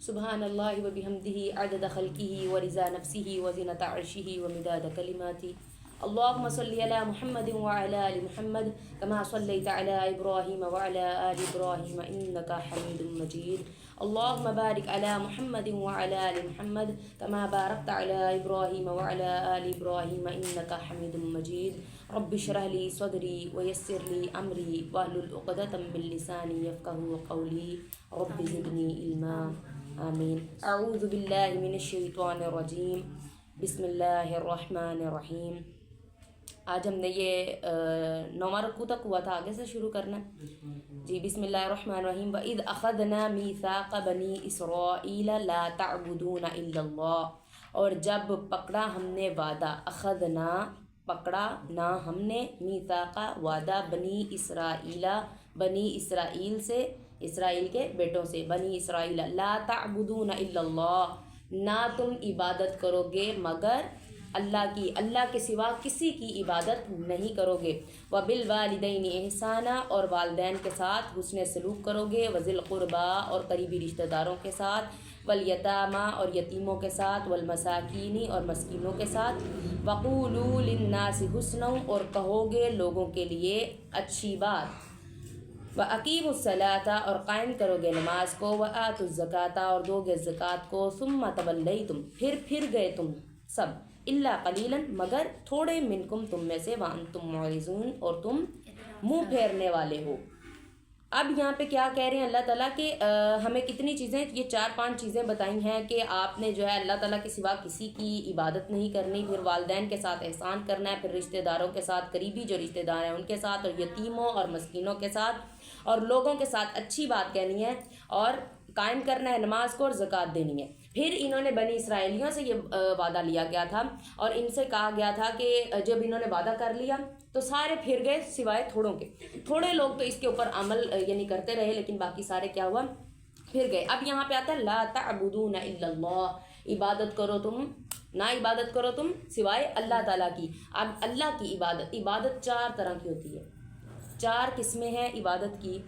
سبحان اللہ و بحمدہ عدد خلقہ و رضا نفسہ و زنۃ عرشہ و مداد کلماتہ. اللهم صل على محمد وعلى آل محمد كما صليت على إبراهيم وعلى آل إبراهيم إنك حميد مجيد. اللهم بارك على محمد وعلى آل محمد كما باركت على إبراهيم وعلى آل إبراهيم إنك حميد مجيد. رب اشرح لي صدري ويسر لي أمري واحلل عقدة من لساني يفقهوا قولي. رب زدني علما. آمین. اعوذ باللہ من الشیطان الرجیم. بسم اللہ الرحمن الرحیم. آج ہم نے یہ 9واں رکوع تک ہوا تھا، آگے سے شروع کرنا ہے جی. بسم اللہ الرحمن الرحیم. وَإِذْ أَخَذْنَا مِيثَاقَ بَنِي إِسْرَائِيلَ لَا تَعْبُدُونَ إِلَّا اللَّهَ، اور جب پکڑا ہم نے وعدہ، اخذنا پکڑا نا ہم نے، میثاق وعدہ، بنی اسرائیل بنی اسرائیل سے، اسرائیل کے بیٹوں سے، بنی اسرائیل، لا تعبدون الا اللہ، نہ تم عبادت کرو گے مگر اللہ کی، اللہ کے سوا کسی کی عبادت نہیں کرو گے. وبالوالدین احسانا، اور والدین کے ساتھ حسن سلوک کرو گے. وذی القربا، اور قریبی رشتہ داروں کے ساتھ. والیتاما، اور یتیموں کے ساتھ. والمساکین، اور مسکینوں کے ساتھ. وقولوا للناس حسنا، اور کہو گے لوگوں کے لیے اچھی بات. وَأَقِيمُوا الصَّلَاةَ، اور قائم کرو گے نماز کو. وَآتُوا الزَّكَاةَ، اور دو گے زکوٰۃ کو. ثُمَّ تَوَلَّيْتُمْ، پھر گئے تم سب. إِلَّا قَلِيلًا، مگر تھوڑے. مِنْكُمْ، تم میں سے. وَأَنْتُمْ مُعْرِضُونَ، اور تم منہ پھیرنے والے ہو. اب یہاں پہ کیا کہہ رہے ہیں اللہ تعالیٰ کہ ہمیں کتنی چیزیں، یہ 4-5 چیزیں بتائی ہیں کہ آپ نے جو ہے اللہ تعالیٰ کے سوا کسی کی عبادت نہیں کرنی. پھر والدین کے ساتھ احسان کرنا ہے. پھر رشتہ داروں کے ساتھ، قریبی جو رشتہ دار ہیں ان کے ساتھ، اور یتیموں اور مسکینوں کے ساتھ، اور لوگوں کے ساتھ اچھی بات کہنی ہے، اور قائم کرنا ہے نماز کو، اور زکوٰۃ دینی ہے. پھر انہوں نے بنی اسرائیلیوں سے یہ وعدہ لیا گیا تھا، اور ان سے کہا گیا تھا کہ جب انہوں نے وعدہ کر لیا تو سارے پھر گئے سوائے تھوڑوں کے. تھوڑے لوگ تو اس کے اوپر عمل یعنی کرتے رہے، لیکن باقی سارے کیا ہوا، پھر گئے. اب یہاں پہ آتا ہے لا تعبدون الا اللہ، عبادت کرو تم، نہ عبادت کرو تم سوائے اللہ تعالیٰ کی. اب اللہ کی عبادت 4 طرح کی ہوتی ہے. 4 قسمیں ہیں عبادت کی.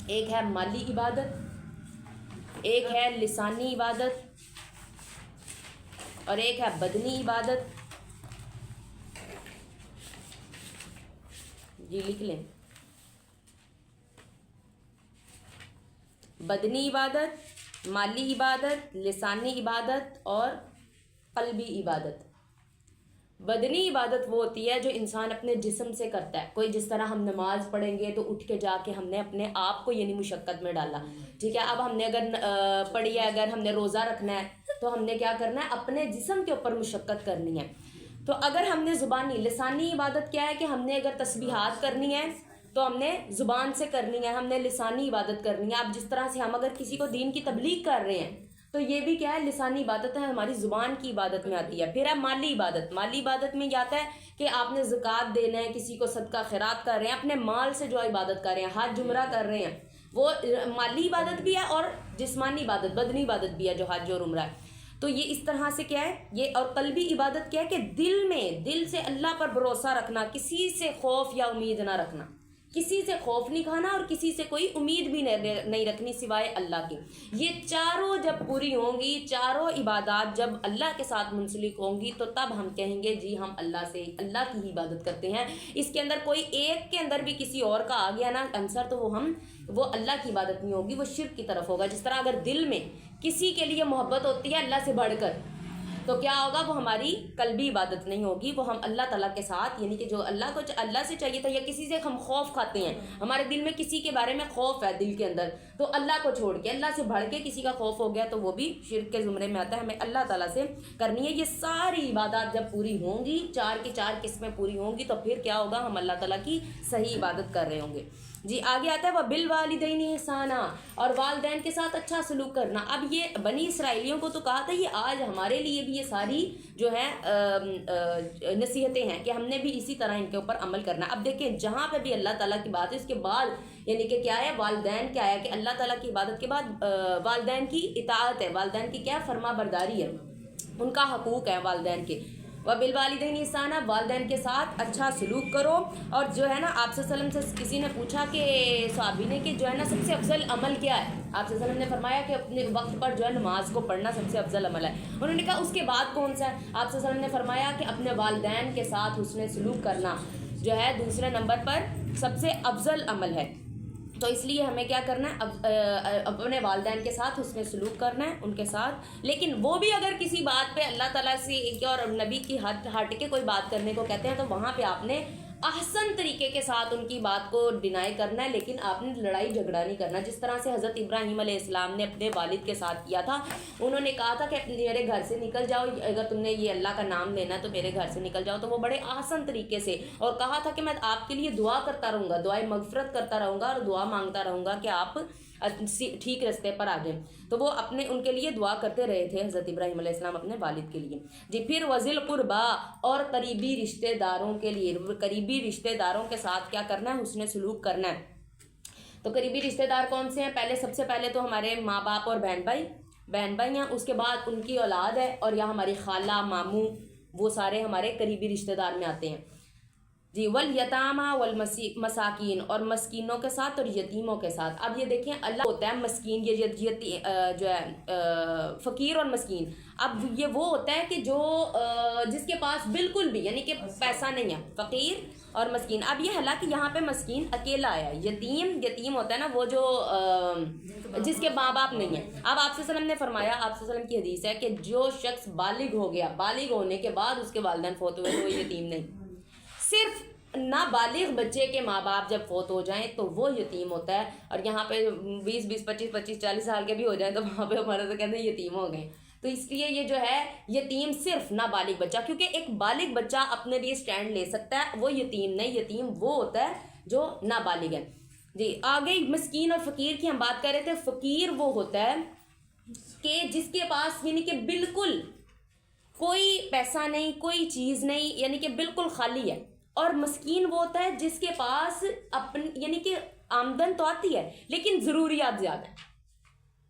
ایک ہے مالی عبادت، ایک ہے لسانی عبادت، اور ایک ہے بدنی عبادت. جی لکھ لیں. بدنی عبادت، مالی عبادت، لسانی عبادت اور قلبی عبادت. بدنی عبادت وہ ہوتی ہے جو انسان اپنے جسم سے کرتا ہے. کوئی جس طرح ہم نماز پڑھیں گے تو اٹھ کے جا کے ہم نے اپنے آپ کو یعنی مشقت میں ڈالا، ٹھیک ہے. اب ہم نے اگر پڑھی ہے، اگر ہم نے روزہ رکھنا ہے تو ہم نے کیا کرنا ہے، اپنے جسم کے اوپر مشقت کرنی ہے. تو اگر ہم نے زبانی، لسانی عبادت کیا ہے کہ ہم نے اگر تسبیحات کرنی ہے تو ہم نے زبان سے کرنی ہے، ہم نے لسانی عبادت کرنی ہے. اب جس طرح سے ہم اگر کسی کو دین کی تبلیغ کر رہے ہیں تو یہ بھی کیا ہے، لسانی عبادت ہے، ہماری زبان کی عبادت میں آتی ہے. پھر ہے مالی عبادت. مالی عبادت میں یہ آتا ہے کہ آپ نے زکوٰۃ دینا ہے، کسی کو صدقہ خیرات کر رہے ہیں، اپنے مال سے جو عبادت کر رہے ہیں، حج عمرہ کر رہے ہیں، وہ مالی عبادت بھی ہے اور جسمانی عبادت، بدنی عبادت بھی ہے جو حج اور عمرہ ہے. تو یہ اس طرح سے کیا ہے یہ. اور قلبی عبادت کیا ہے کہ دل سے اللہ پر بھروسہ رکھنا، کسی سے خوف یا امید نہ رکھنا، کسی سے خوف نہیں کھانا اور کسی سے کوئی امید بھی نہیں رکھنی سوائے اللہ کی. یہ چاروں جب پوری ہوں گی، چاروں عبادات جب اللہ کے ساتھ منسلک ہوں گی تو تب ہم کہیں گے جی ہم اللہ کی ہی عبادت کرتے ہیں. اس کے اندر کوئی ایک کے اندر بھی کسی اور کا آ گیا نا عنصر تو وہ اللہ کی عبادت نہیں ہوگی، وہ شرک کی طرف ہوگا. جس طرح اگر دل میں کسی کے لیے محبت ہوتی ہے اللہ سے بڑھ کر تو کیا ہوگا، وہ ہماری قلبی عبادت نہیں ہوگی، وہ ہم اللہ تعالیٰ کے ساتھ یعنی کہ جو اللہ سے چاہیے تھا، یا کسی سے ہم خوف کھاتے ہیں، ہمارے دل میں کسی کے بارے میں خوف ہے دل کے اندر، تو اللہ کو چھوڑ کے اللہ سے بڑھ کے کسی کا خوف ہو گیا تو وہ بھی شرک کے زمرے میں آتا ہے. ہمیں اللہ تعالیٰ سے کرنی ہے. یہ ساری عبادات جب پوری ہوں گی، 4 کی 4 قسمیں پوری ہوں گی تو پھر کیا ہوگا، ہم اللہ تعالیٰ کی صحیح عبادت کر رہے ہوں گے. جی آگے آتا ہے وبالوالدین احسانا، اور والدین کے ساتھ اچھا سلوک کرنا. اب یہ بنی اسرائیلیوں کو تو کہا تھا، یہ آج ہمارے لیے بھی یہ ساری جو ہے نصیحتیں ہیں کہ ہم نے بھی اسی طرح ان کے اوپر عمل کرنا. اب دیکھیں جہاں پہ بھی اللہ تعالیٰ کی بات ہے اس کے بعد یعنی کہ کیا ہے، والدین کیا ہے کہ اللہ تعالیٰ کی عبادت کے بعد والدین کی اطاعت ہے، والدین کی کیا فرما برداری ہے، ان کا حقوق ہے والدین کے. وبالوالدین احسانا، والدین کے ساتھ اچھا سلوک کرو. اور جو ہے نا آپ صلی اللہ علیہ وسلم سے کسی نے پوچھا کہ صحابی نے کہ جو ہے نا سب سے افضل عمل کیا ہے؟ آپ صلی اللہ علیہ وسلم نے فرمایا کہ اپنے وقت پر جو ہے نماز کو پڑھنا سب سے افضل عمل ہے. انہوں نے کہا اس کے بعد کون سا ہے؟ آپ صلی اللہ علیہ وسلم نے فرمایا کہ اپنے والدین کے ساتھ حسن سلوک کرنا جو ہے دوسرے نمبر پر سب سے افضل عمل ہے. تو اس لیے ہمیں کیا کرنا ہے؟ اپنے والدین کے ساتھ حسن سلوک کرنا ہے ان کے ساتھ. لیکن وہ بھی اگر کسی بات پہ اللہ تعالیٰ سے اور نبی کی حد ہٹ کے کوئی بات کرنے کو کہتے ہیں تو وہاں پہ آپ نے احسن طریقے کے ساتھ ان کی بات کو ڈینائی کرنا ہے، لیکن آپ نے لڑائی جھگڑا نہیں کرنا. جس طرح سے حضرت ابراہیم علیہ السلام نے اپنے والد کے ساتھ کیا تھا. انہوں نے کہا تھا کہ میرے گھر سے نکل جاؤ، اگر تم نے یہ اللہ کا نام لینا تو میرے گھر سے نکل جاؤ. تو وہ بڑے احسن طریقے سے، اور کہا تھا کہ میں آپ کے لیے دعا کرتا رہوں گا، دعائے مغفرت کرتا رہوں گا اور دعا مانگتا رہوں گا کہ آپ ٹھیک راستے پر آ جائیں. تو وہ اپنے ان کے لیے دعا کرتے رہے تھے حضرت ابراہیم علیہ السلام اپنے والد کے لیے. جی پھر وذل قربا، اور قریبی رشتہ داروں کے لیے، قریبی رشتہ داروں کے ساتھ کیا کرنا ہے؟ حسن سلوک کرنا ہے. تو قریبی رشتہ دار کون سے ہیں؟ سب سے پہلے تو ہمارے ماں باپ اور بہن بھائی ہیں. اس کے بعد ان کی اولاد ہے، اور یا ہماری خالہ ماموں، وہ سارے ہمارے قریبی رشتہ دار میں آتے ہیں. جی والیتامہ والمساکین، اور مسکینوں کے ساتھ اور یتیموں کے ساتھ. اب یہ دیکھیں اللہ ہوتا ہے مسکین، یہ جو ہے فقیر اور مسکین. اب یہ وہ ہوتا ہے کہ جو جس کے پاس بالکل بھی یعنی کہ پیسہ نہیں ہے، فقیر اور مسکین. اب یہ حالانکہ یہاں پہ مسکین اکیلا آیا ہے. یتیم ہوتا ہے نا وہ جو جس کے ماں باپ نہیں ہیں. اب آپ صلی اللہ علیہ وسلم نے فرمایا، آپ صلی اللہ علیہ وسلم کی حدیث ہے کہ جو شخص بالغ ہو گیا، بالغ ہونے کے بعد اس کے والدین فوت ہوئے تو وہ یتیم نہیں. صرف نابالغ بچے کے ماں باپ جب فوت ہو جائیں تو وہ یتیم ہوتا ہے. اور یہاں پہ 20 25 40 سال کے بھی ہو جائیں تو وہاں پہ ہمارا تو کہتے ہیں یتیم ہو گئے. تو اس لیے یہ جو ہے یتیم صرف نابالغ بچہ، کیونکہ ایک بالغ بچہ اپنے لیے سٹینڈ لے سکتا ہے، وہ یتیم نہیں. یتیم وہ ہوتا ہے جو نابالغ ہے. جی آگے مسکین اور فقیر کی ہم بات کر رہے تھے. فقیر وہ ہوتا ہے کہ جس کے پاس یعنی کہ بالکل کوئی پیسہ نہیں، کوئی چیز نہیں، یعنی کہ بالکل خالی ہے. اور مسکین وہ ہوتا ہے جس کے پاس یعنی کہ آمدن تو آتی ہے لیکن ضروریات زیادہ ہیں.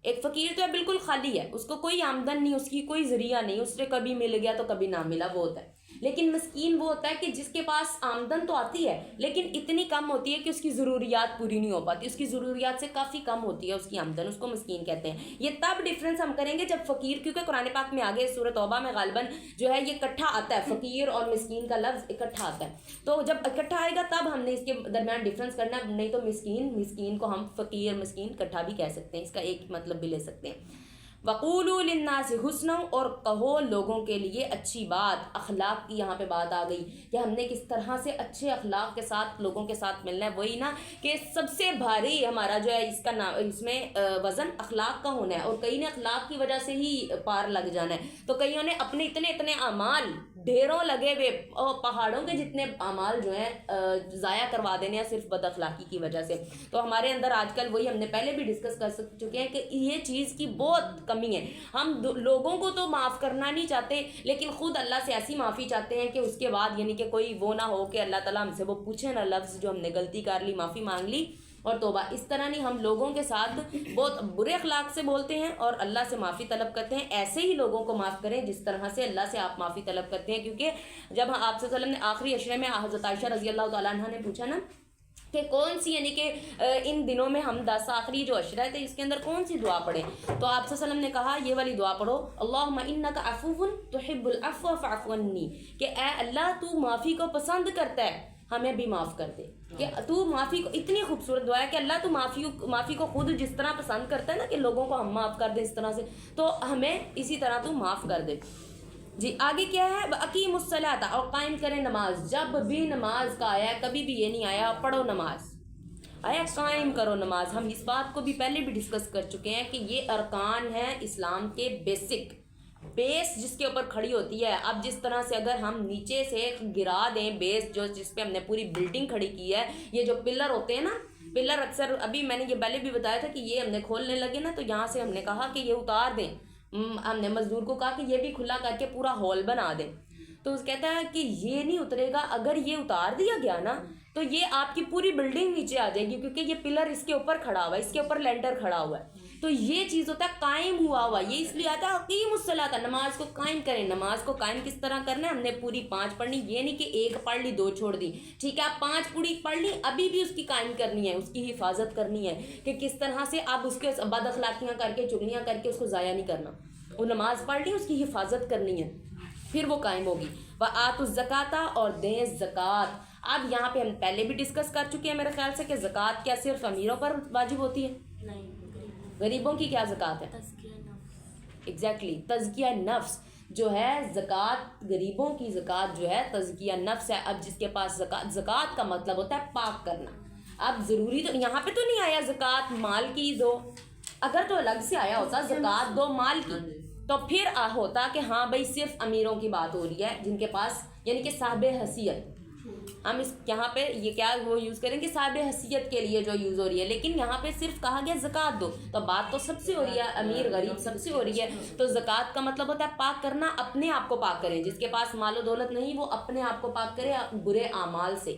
ایک فقیر تو ہے بالکل خالی ہے، اس کو کوئی آمدن نہیں، اس کی کوئی ذریعہ نہیں، اس سے کبھی مل گیا تو کبھی نہ ملا، وہ ہوتا ہے. لیکن مسکین وہ ہوتا ہے کہ جس کے پاس آمدن تو آتی ہے لیکن اتنی کم ہوتی ہے کہ اس کی ضروریات پوری نہیں ہو پاتی، اس کی ضروریات سے کافی کم ہوتی ہے اس کی آمدن، اس کو مسکین کہتے ہیں. یہ تب ڈفرینس ہم کریں گے جب فقیر، کیونکہ قرآن پاک میں آگے سورۃ توبہ میں غالباً جو ہے یہ اکٹھا آتا ہے، فقیر اور مسکین کا لفظ اکٹھا آتا ہے. تو جب اکٹھا آئے گا تب ہم نے اس کے درمیان ڈفرینس کرنا ہے، نہیں تو مسکین کو ہم فقیر مسکین اکٹھا بھی کہہ سکتے ہیں، اس کا ایک مطلب بھی لے سکتے ہیں. وَقُولُوا لِلنَّاسِ حُسْنًا، اور کہو لوگوں کے لیے اچھی بات. اخلاق کی یہاں پہ بات آ گئی کہ ہم نے کس طرح سے اچھے اخلاق کے ساتھ لوگوں کے ساتھ ملنا ہے. وہی نا کہ سب سے بھاری ہمارا جو ہے اس کا اس میں وزن اخلاق کا ہونا ہے. اور کئی نے اخلاق کی وجہ سے ہی پار لگ جانا ہے. تو کئیوں نے اپنے اتنے اعمال ڈھیروں لگے ہوئے پہاڑوں کے جتنے اعمال جو ہیں ضائع کروا دینے ہیں صرف بد اخلاقی کی وجہ سے. تو ہمارے اندر آج کل وہی ہم نے پہلے بھی ڈسکس کر چکے ہیں کہ یہ چیز کی بہت کمی ہے. ہم لوگوں کو تو معاف کرنا نہیں چاہتے لیکن خود اللہ سے ایسی معافی چاہتے ہیں کہ اس کے بعد یعنی کہ کوئی وہ نہ ہو کہ اللہ تعالیٰ ہم سے وہ پوچھے نہ لفظ جو ہم نے غلطی کر لی، معافی مانگ لی اور توبہ. اس طرح نہیں، ہم لوگوں کے ساتھ بہت برے اخلاق سے بولتے ہیں اور اللہ سے معافی طلب کرتے ہیں. ایسے ہی لوگوں کو معاف کریں جس طرح سے اللہ سے آپ معافی طلب کرتے ہیں. کیونکہ جب آپ صلی اللہ علیہ وسلم نے آخری عشرے میں حضرت عائشہ رضی اللہ تعالیٰ عنہ نے پوچھا نا کہ کون سی یعنی کہ ان دنوں میں ہم 10 آخری جو عشرہ تھے اس کے اندر کون سی دعا پڑھیں، تو آپ صلی اللہ علیہ وسلم نے کہا یہ والی دعا پڑھو، اللہم انک عفو تحب العفو فاعف عنی، کہ اے اللہ تو معافی کو پسند کرتا ہے ہمیں بھی معاف کر دے. کہ تو معافی کو، اتنی خوبصورت دعا ہے کہ اللہ تو معافی کو خود جس طرح پسند کرتا ہے نا کہ لوگوں کو ہم معاف کر دیں اس طرح سے، تو ہمیں اسی طرح تو معاف کر دے. جی آگے کیا ہے؟ اقیم الصلاۃ، اور قائم کریں نماز. جب بھی نماز کا آیا، کبھی بھی یہ نہیں آیا پڑھو نماز، آیا قائم کرو نماز. ہم اس بات کو بھی پہلے بھی ڈسکس کر چکے ہیں کہ یہ ارکان ہیں اسلام کے بیسک، بیس جس کے اوپر کھڑی ہوتی ہے. اب جس طرح سے اگر ہم نیچے سے گرا دیں بیس جس پہ ہم نے پوری بلڈنگ کھڑی کی ہے، یہ جو پلر ہوتے ہیں نا، پلر اکثر ابھی میں نے یہ پہلے بھی بتایا تھا کہ یہ ہم نے کھولنے لگے نا تو یہاں سے ہم نے کہا کہ یہ اتار دیں. ہم نے مزدور کو کہا کہ یہ بھی کھلا کر کے پورا ہال بنا دیں. تو کہتا ہے کہ یہ نہیں اترے گا، اگر یہ اتار دیا گیا نا تو یہ آپ کی پوری بلڈنگ نیچے آ جائے گی، کیونکہ یہ پلر اس کے اوپر کھڑا ہوا ہے، اس کے اوپر لینٹر کھڑا ہوا ہے. تو یہ چیز ہوتا ہے قائم ہوا ہوا. یہ اس لیے آتا ہے اقیم الصلاۃ، نماز کو قائم کریں. نماز کو قائم کس طرح کرنا ہے؟ ہم نے پوری 5 پڑھنی، یہ نہیں کہ 1 پڑھ لی 2 چھوڑ دی. ٹھیک ہے، آپ 5 پوری پڑھ لی، ابھی بھی اس کی قائم کرنی ہے، اس کی حفاظت کرنی ہے کہ کس طرح سے اب اس کے بد اخلاقیاں کر کے چغلیاں کر کے اس کو ضائع نہیں کرنا. وہ نماز پڑھ لی، اس کی حفاظت کرنی ہے، پھر وہ قائم ہوگی. وآتوا الزکاۃ، اور دیں زکوٰۃ. اب یہاں پہ ہم پہلے بھی ڈسکس کر چکے ہیں میرے خیال سے کہ زکوٰۃ کیا صرف امیروں پر واجب ہوتی ہے؟ نہیں، غریبوں کی کیا زکوٰۃ ہے؟ ایگزیکٹلی تزکیہ نفس جو ہے زکوٰۃ، غریبوں کی زکوٰۃ جو ہے تزکیہ نفس ہے. اب جس کے پاس زکوٰۃ کا مطلب ہوتا ہے پاک کرنا. اب ضروری تو یہاں پہ تو نہیں آیا زکوٰۃ مال کی دو، اگر تو الگ سے آیا ہوتا زکوٰۃ دو مال کی تو پھر ہوتا کہ ہاں بھائی صرف امیروں کی بات ہو رہی ہے جن کے پاس یعنی کہ صاحب حیثیت. ہم اس یہاں پہ یہ کیا وہ یوز کریں کہ صاحب حیثیت کے لیے جو یوز ہو رہی ہے، لیکن یہاں پہ صرف کہا گیا زکوٰۃ دو، تو بات تو سب سے ہو رہی ہے، امیر غریب سب سے ہو رہی ہے. تو زکوٰۃ کا مطلب ہوتا ہے پاک کرنا، اپنے آپ کو پاک کریں. جس کے پاس مال و دولت نہیں وہ اپنے آپ کو پاک کرے برے اعمال سے.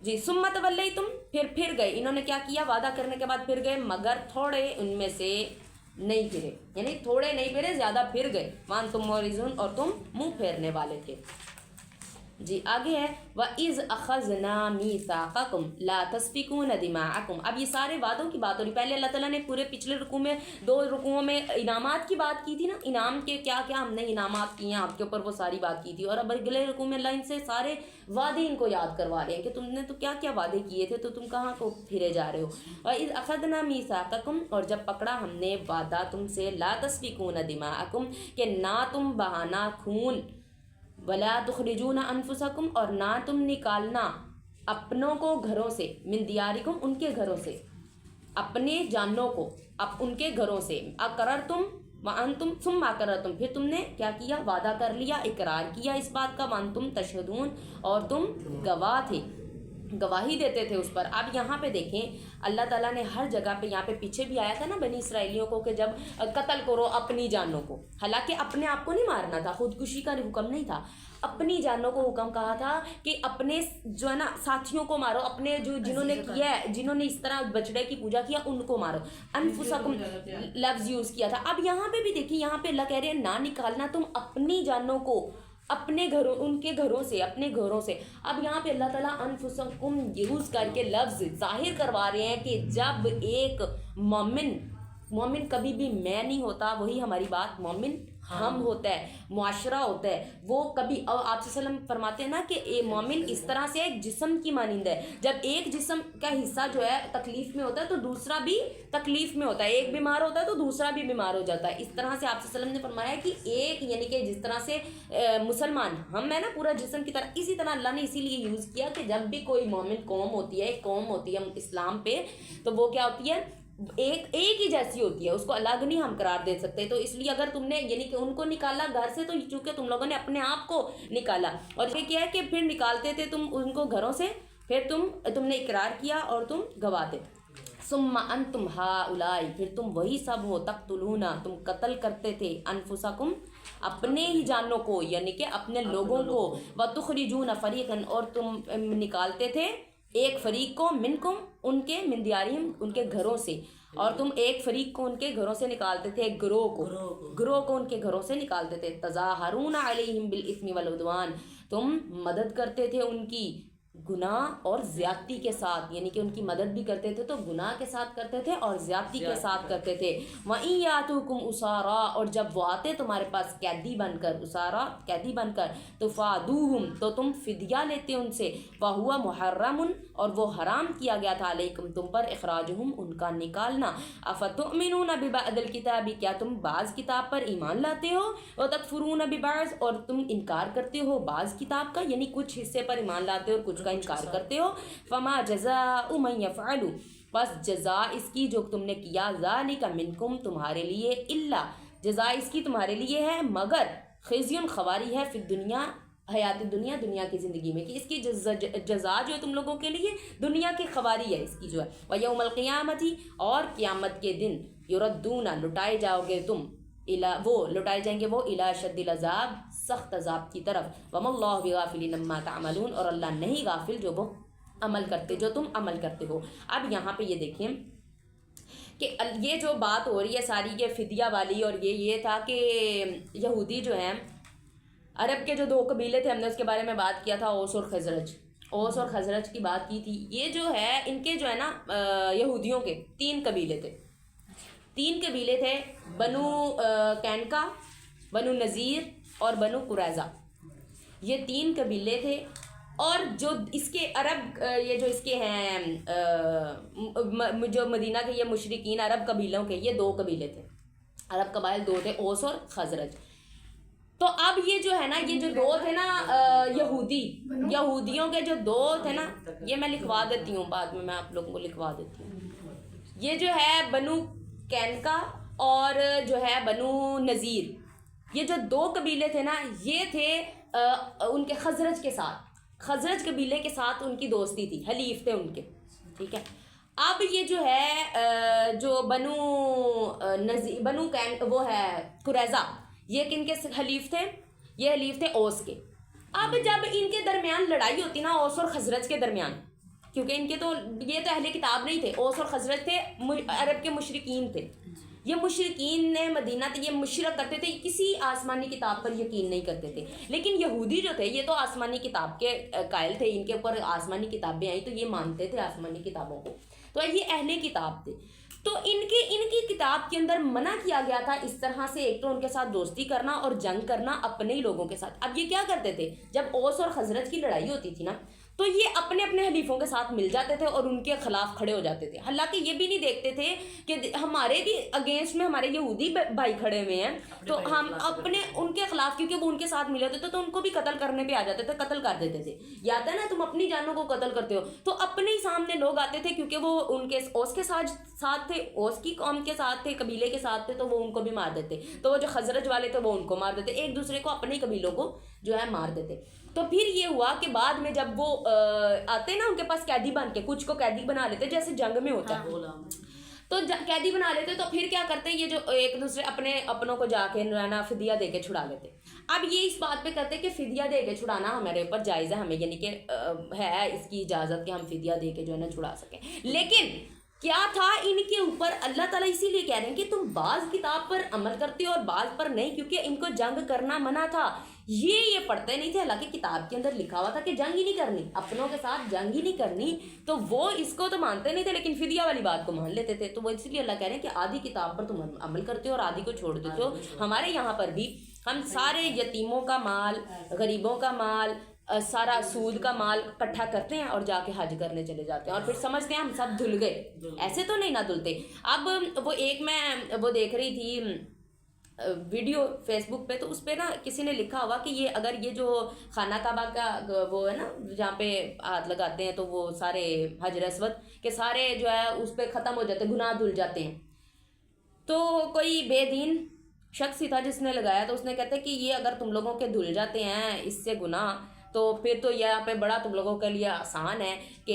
جی ثم تولیتم، پھر گئے. انہوں نے کیا کیا؟ وعدہ کرنے کے بعد پھر گئے، مگر تھوڑے ان میں سے نہیں پھرے، یعنی تھوڑے نہیں پھرے، زیادہ پھر گئے. وانتم معرضون، اور تم منہ پھیرنے والے تھے. جی آگے ہے وَإِذْ أَخَذْنَا مِيثَاقَكُمْ لَا تَسْفِكُونَ دِمَاءَكُمْ. اب یہ سارے وعدوں کی بات ہو رہی. پہلے اللہ تعالیٰ نے پورے پچھلے رکوع میں 2 رکوعوں میں انعامات کی بات کی تھی نا، انعام کے کیا کیا ہم نے انعامات کیے ہیں آپ کے اوپر، وہ ساری بات کی تھی. اور اب اگلے رکوع میں اللہ ان سے سارے وعدے ان کو یاد کروا رہے ہیں کہ تم نے تو کیا کیا وعدے کیے تھے، تو تم کہاں کو پھرے جا رہے ہو. وَإِذْ أَخَذْنَا مِيثَاقَكُمْ، اور جب پکڑا ہم نے وعدہ تم سے، لَا تَسْفِكُونَ دِمَاءَكُمْ، کہ نہ تم بہانا خون، وَلَا تُخْرِجُونَ أَنفُسَكُمْ، اور نہ تم نکالنا اپنوں کو گھروں سے، من دیارکم، ان کے گھروں سے، اپنے جانوں کو ان کے گھروں سے. اقررتم وانتم ثم اقررتم، پھر تم نے کیا کیا؟ وعدہ کر لیا، اقرار کیا اس بات کا. وانتم تشہدون، اور تم گواہ تھے، گواہی دیتے تھے اس پر. اب یہاں پہ دیکھیں اللہ تعالیٰ نے ہر جگہ پہ، یہاں پہ پیچھے بھی آیا تھا نا بنی اسرائیلیوں کو کہ جب قتل کرو اپنی جانوں کو، حالانکہ اپنے آپ کو نہیں مارنا تھا، خودکشی کا حکم نہیں تھا، اپنی جانوں کو حکم کہا تھا کہ اپنے جو ہے نا ساتھیوں کو مارو، اپنے جو جنہوں نے کیا ہے، جنہوں نے اس طرح بچڑے کی پوجا کیا ان کو مارو. انفسکم لفظ یوز کیا تھا. اب یہاں پہ بھی دیکھیں، یہاں پہ اللہ کہہ رہے ہیں نہ نکالنا تم اپنی جانوں کو اپنے گھروں، ان کے گھروں سے، اپنے گھروں سے. اب یہاں پہ اللہ تعالیٰ انفسکم یوز کر کے لفظ ظاہر کروا رہے ہیں کہ جب ایک مومن کبھی بھی میں نہیں ہوتا، وہی ہماری بات، مومن ہم ہوتا ہے، معاشرہ ہوتا ہے. وہ کبھی آپ صلی اللہ علیہ وسلم فرماتے ہیں نا کہ مومن اس طرح سے ایک جسم کی مانند ہے. جب ایک جسم کا حصہ جو ہے تکلیف میں ہوتا ہے تو دوسرا بھی تکلیف میں ہوتا ہے، ایک بیمار ہوتا ہے تو دوسرا بھی بیمار ہو جاتا ہے. اس طرح سے آپ صلی اللہ علیہ وسلم نے فرمایا ہے کہ ایک یعنی کہ جس طرح سے مسلمان ہم ہے نا پورا جسم کی طرح، اسی طرح اللہ نے اسی لیے یوز کیا کہ جب بھی کوئی مومن قوم ہوتی ہے، ایک قوم ہوتی ہے اسلام پہ، تو وہ کیا ہوتی ہے؟ ایک ہی جیسی ہوتی ہے، اس کو الگ نہیں ہم قرار دے سکتے. تو اس لیے اگر تم نے یعنی کہ ان کو نکالا گھر سے، تو چونکہ تم لوگوں نے اپنے آپ کو نکالا. اور یہ کیا ہے کہ پھر نکالتے تھے تم ان کو گھروں سے، پھر تم نے اقرار کیا اور تم گواتے. ثم انتم ہؤلاء، پھر تم وہی سب ہو، تقتلون، تم قتل کرتے تھے، انفسکم، اپنے ہی جانوں کو، یعنی کہ اپنے لوگوں کو، وتخرجون فریقا، اور تم نکالتے تھے ایک فریق کو، منکم، ان کے، من دیارہم، ان کے گھروں سے، اور تم ایک فریق کو ان کے گھروں سے نکالتے تھے، گروہ کو ان کے گھروں سے نکالتے تھے. تظاہرون علیہم بالاسم والعدوان، تم مدد کرتے تھے ان کی گناہ اور زیادتی کے ساتھ، یعنی کہ ان کی مدد بھی کرتے تھے تو گناہ کے ساتھ کرتے تھے اور زیادتی کے ساتھ کرتے تھے. وَإِن يَأْتُوكُمْ أُسَارَىٰ، اور جب وہ آتے تمہارے پاس قیدی بن کر، اسارا قیدی بن کر، تو فادوہم، تو تم فدیہ لیتے ان سے، وَهُوَ مُحَرَّمٌ، اور وہ حرام کیا گیا تھا، علیکم، تم پر، اخراجہم، ان کا نکالنا. افتؤمنون ببعض الکتاب، کیا تم بعض کتاب پر ایمان لاتے ہو، وتکفرون ببعض، اور تم انکار کرتے ہو بعض کتاب کا، یعنی کچھ حصے پر ایمان لاتے ہو اور کچھ کا انکار کرتے ہو. فما جزاء من یفعل، بس جزا اس کی جو تم نے کیا، ذالک منکم، تمہارے لیے، الا، جزا اس کی تمہارے لیے ہے مگر، خزی، خواری ہے، فی الدنیا، حیات دنیا، دنیا کی زندگی میں، کہ اس کی جزا جو ہے تم لوگوں کے لیے دنیا کی خواری ہے اس کی جو ہے. وَيَوْمَ الْقِيَامَةِ، اور قیامت کے دن، یردون، لٹائے جاؤ گے تم، وہ لوٹائے جائیں گے وہ الی اشد العذاب، سخت عذاب کی طرف، وما اللہ بغافل عما تعملون، اور اللہ نہیں غافل جو تم عمل کرتے ہو۔ اب یہاں پہ یہ دیکھیں کہ یہ جو بات ہو رہی ہے ساری یہ فدیہ والی، اور یہ تھا کہ یہودی جو ہیں عرب کے جو 2 قبیلے تھے، ہم نے اس کے بارے میں بات کیا تھا، اوس اور خزرج کی بات کی تھی۔ یہ جو ہے ان کے جو ہے نا یہودیوں کے 3 قبیلے تھے، 3 قبیلے تھے، بنو کینکا، بنو نذیر اور بنو قریظہ، یہ 3 قبیلے تھے۔ اور جو اس کے عرب یہ جو اس کے ہیں جو مدینہ کے یہ مشرکین عرب قبیلوں کے، یہ 2 قبیلے تھے، عرب قبائل 2 تھے، اوس اور خزرج۔ تو اب یہ جو ہے نا یہ جو 2 تھے نا یہودیوں کے جو 2 تھے نا، یہ میں لکھوا دیتی ہوں، بعد میں آپ لوگوں کو لکھوا دیتی ہوں۔ یہ جو ہے بنو کینکا اور جو ہے بنو نذیر، یہ جو 2 قبیلے تھے نا، یہ تھے ان کے خزرج قبیلے کے ساتھ ان کی دوستی تھی، حلیف تھے ان کے، ٹھیک ہے۔ اب یہ جو ہے جو بنو وہ ہے قریظہ، یہ کن کے حلیف تھے؟ یہ حلیف تھے اوس کے۔ اب جب ان کے درمیان لڑائی ہوتی نا، اوس اور خزرج کے درمیان، کیونکہ ان کے تو یہ تو اہل کتاب نہیں تھے، اوس اور خزرج تھے، عرب کے مشرکین تھے، یہ مشرکین نے مدینہ تھے، یہ مشرک کرتے تھے، کسی آسمانی کتاب پر یقین نہیں کرتے تھے۔ لیکن یہودی جو تھے یہ تو آسمانی کتاب کے قائل تھے، ان کے اوپر آسمانی کتابیں آئیں تو یہ مانتے تھے آسمانی کتابوں کو، تو یہ اہل کتاب تھے۔ تو ان کی کتاب کے اندر منع کیا گیا تھا اس طرح سے، ایک تو ان کے ساتھ دوستی کرنا اور جنگ کرنا اپنے ہی لوگوں کے ساتھ۔ اب یہ کیا کرتے تھے، جب اوس اور خزرج کی لڑائی ہوتی تھی نا، تو یہ اپنے حلیفوں کے ساتھ مل جاتے تھے اور ان کے خلاف کھڑے ہو جاتے تھے، حالانکہ یہ بھی نہیں دیکھتے تھے کہ ہمارے بھی اگینسٹ میں ہمارے یہودی بھائی کھڑے ہوئے ہیں، تو ہم اپنے ان کے خلاف، کیونکہ وہ ان کے ساتھ ملے ہوتے تھے تو ان کو بھی قتل کرنے پہ آ جاتے تھے، قتل کر دیتے تھے۔ یاد ہے نا، تم اپنی جانوں کو قتل کرتے ہو، تو اپنے ہی سامنے لوگ آتے تھے، کیونکہ وہ ان کے اوس کے ساتھ تھے، اوس کی قوم کے ساتھ تھے، قبیلے کے ساتھ تھے، تو وہ ان کو بھی مار دیتے، تو وہ جو خزرج والے تھے وہ ان کو مار دیتے، ایک دوسرے کو اپنے قبیلوں کو جو ہے مار دیتے۔ تو پھر یہ ہوا کہ بعد میں جب وہ آتے نا ان کے پاس قیدی بن کے، کچھ کو قیدی بنا لیتے جیسے جنگ میں ہوتا ہے، تو قیدی بنا لیتے، تو پھر کیا کرتے یہ جو ایک دوسرے اپنوں کو جا کے نا فدیہ دے کے چھڑا لیتے۔ اب یہ اس بات پہ کرتے کہ فدیہ دے کے چھڑانا ہمارے اوپر جائز ہے، ہمیں یعنی کہ ہے اس کی اجازت کہ ہم فدیہ دے کے جو ہے نا چھڑا سکیں، لیکن کیا تھا ان کے اوپر اللہ تعالیٰ اسی لیے کہہ رہے ہیں کہ تم بعض کتاب پر عمل کرتے ہو اور بعض پر نہیں، کیونکہ ان کو جنگ کرنا منع تھا، یہ پڑھتے نہیں تھے، حالانکہ کتاب کے اندر لکھا ہوا تھا کہ جنگ ہی نہیں کرنی، اپنوں کے ساتھ جنگ ہی نہیں کرنی، تو وہ اس کو تو مانتے نہیں تھے لیکن فدیہ والی بات کو مان لیتے تھے۔ تو وہ اس لیے اللہ کہہ رہے ہیں کہ آدھی کتاب پر تم عمل کرتے ہو اور آدھی کو چھوڑ دیتے ہو۔ ہمارے یہاں پر بھی ہم سارے یتیموں کا مال، غریبوں کا مال، سارا سود کا مال اکٹھا کرتے ہیں اور جا کے حج کرنے چلے جاتے ہیں، اور پھر سمجھتے ہیں ہم سب دھل گئے، ایسے تو نہیں نہ دھلتے۔ اب وہ ایک میں وہ دیکھ رہی تھی ویڈیو فیس بک پہ، تو اس پہ نا کسی نے لکھا ہوا کہ یہ اگر یہ جو خانہ کعبہ کا وہ ہے نا جہاں پہ ہاتھ لگاتے ہیں تو وہ سارے حجر اسود کے سارے جو ہے اس پہ ختم ہو جاتے ہیں، گناہ دھل جاتے ہیں، تو کوئی بے دین شخص ہی تھا جس نے لگایا، تو اس نے کہتے کہ یہ اگر تم لوگوں کے دھل جاتے ہیں اس سے گناہ، تو پھر تو یہاں پہ بڑا تم لوگوں کے لیے آسان ہے کہ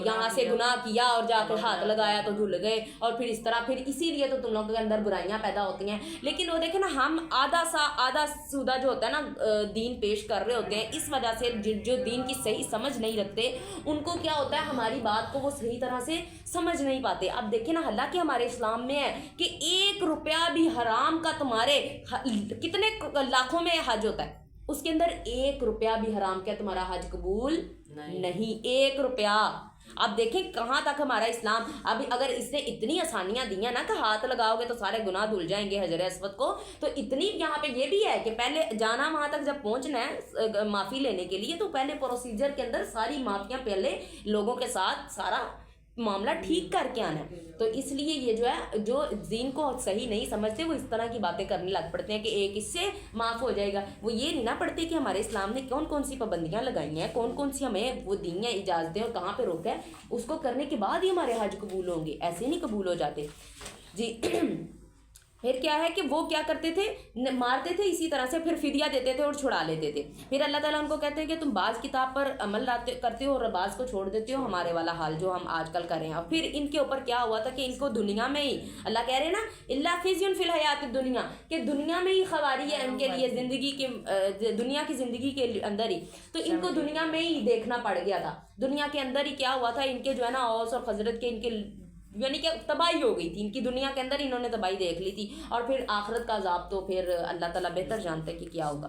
یہاں سے گناہ کیا اور جا کے ہاتھ لگایا تو دھل گئے، اور پھر اس طرح پھر اسی لیے تو تم لوگوں کے اندر برائیاں پیدا ہوتی ہیں۔ لیکن وہ دیکھیں نا، ہم آدھا سودہ جو ہوتا ہے نا دین پیش کر رہے ہوتے ہیں، اس وجہ سے جو دین کی صحیح سمجھ نہیں رکھتے ان کو کیا ہوتا ہے، ہماری بات کو وہ صحیح طرح سے سمجھ نہیں پاتے۔ اب دیکھیں نا، حالانکہ ہمارے اسلام میں ہے کہ 1 روپیہ بھی حرام کا تمہارے کتنے لاکھوں میں حج ہوتا ہے، اس کے اندر 1 روپیہ بھی حرام کیا تمہارا حج قبول نہیں، 1 روپیہ۔ اب دیکھیں کہاں تک ہمارا اسلام، ابھی اگر اس نے اتنی آسانیاں دی ہیں نا کہ ہاتھ لگاؤ گے تو سارے گناہ دھل جائیں گے حجر اسود کو، تو اتنی یہاں پہ یہ بھی ہے کہ پہلے جانا وہاں تک جب پہنچنا ہے معافی لینے کے لیے، تو پہلے پروسیجر کے اندر ساری معافیاں پہلے لوگوں کے ساتھ سارا معاملہ ٹھیک کر کے آنا ہے۔ تو اس لیے یہ جو ہے جو دین کو صحیح نہیں سمجھتے وہ اس طرح کی باتیں کرنے لگ پڑتے ہیں کہ ایک اس سے معاف ہو جائے گا، وہ یہ نہیں نہ پڑھتے کہ ہمارے اسلام نے کون کون سی پابندیاں لگائی ہیں، کون کون سی ہمیں وہ دی ہیں اجازتیں اور کہاں پہ روکا ہے، اس کو کرنے کے بعد ہی ہمارے حج قبول ہوں گے، ایسے نہیں قبول ہو جاتے۔ جی پھر کیا ہے کہ وہ کیا کرتے تھے, مارتے تھے اسی طرح سے, پھر فدیہ دیتے تھے اور چھڑا لیتے تھے. پھر اللہ تعالیٰ ان کو کہتے ہیں کہ تم بعض کتاب پر عمل کرتے ہو اور بعض کو چھوڑ دیتے ہو, ہمارے والا حال جو ہم آج کل کر رہے ہیں. پھر ان کے اوپر کیا ہوا تھا کہ ان کو دنیا میں ہی اللہ کہہ رہے ہیں نا اللہ خزی فی الحیات الدنیا, کہ دنیا میں ہی خواری ہے ان کے لیے, زندگی کے دنیا کی زندگی کے اندر ہی, تو ان کو دنیا میں ہی دیکھنا پڑ گیا تھا. دنیا کے اندر ہی کیا ہوا تھا, ان کے جو ہے نا اوس اور خزرج کے ان کے یعنی کہ تباہی ہو گئی تھی ان کی, دنیا کے اندر انہوں نے تباہی دیکھ لی تھی. اور پھر آخرت کا عذاب تو پھر اللہ تعالیٰ بہتر جانتے ہیں کہ کیا ہوگا.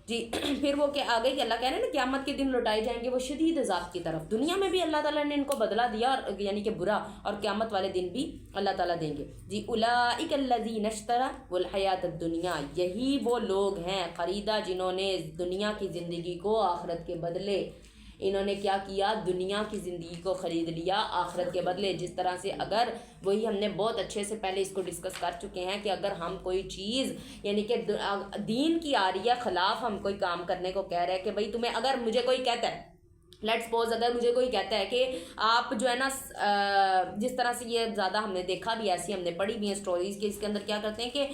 جی پھر وہ کیا آگے کہ اللہ کہہ رہے ہیں نا قیامت کے دن لوٹائے جائیں گے وہ شدید عذاب کی طرف. دنیا میں بھی اللہ تعالیٰ نے ان کو بدلہ دیا اور یعنی کہ برا, اور قیامت والے دن بھی اللہ تعالیٰ دیں گے. جی اولئک الذین اشتروا الحیات الدنیا, یہی وہ لوگ ہیں خریدا جنہوں نے دنیا کی زندگی کو آخرت کے بدلے, انہوں نے کیا کیا, دنیا کی زندگی کو خرید لیا آخرت کے بدلے. جس طرح سے اگر وہی ہم نے بہت اچھے سے پہلے اس کو ڈسکس کر چکے ہیں کہ اگر ہم کوئی چیز یعنی کہ دین کی آ رہی ہے خلاف, ہم کوئی کام کرنے کو کہہ رہے ہیں کہ بھئی تمہیں, اگر مجھے کوئی کہتا ہے لیٹ سپوز اگر مجھے کوئی کہتا ہے کہ آپ جو ہے نا جس طرح سے یہ زیادہ ہم نے دیکھا بھی, ایسی ہم نے پڑھی بھی ہیں اسٹوریز کے, اس کے اندر کیا کرتے ہیں کہ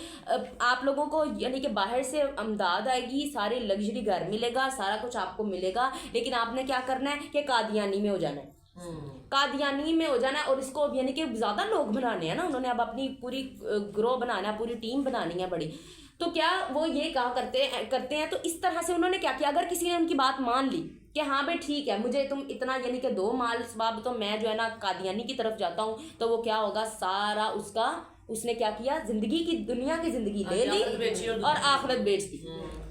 آپ لوگوں کو یعنی کہ باہر سے امداد آئے گی, سارے لگژری گھر ملے گا, سارا کچھ آپ کو ملے گا, لیکن آپ نے کیا کرنا ہے کہ قادیانی میں ہو جانا ہے, قادیانی میں ہو جانا ہے, اور اس کو یعنی کہ زیادہ لوگ بنانے ہیں نا انہوں نے, اب اپنی پوری گروہ بنانا ہے, پوری ٹیم بنانی ہے بڑی. تو کیا وہ یہ کہا کرتے ہیں, تو اس طرح سے انہوں نے کیا کیا, اگر کسی نے ان کی بات مان لی کہ ہاں بھائی ٹھیک ہے مجھے تم اتنا یعنی کہ دو مال اسباب تو میں جو ہے نا قادیانی کی طرف جاتا ہوں, تو وہ کیا ہوگا سارا اس نے کیا کیا, زندگی کی دنیا کی زندگی لے لی اور آخرت بیچ دی.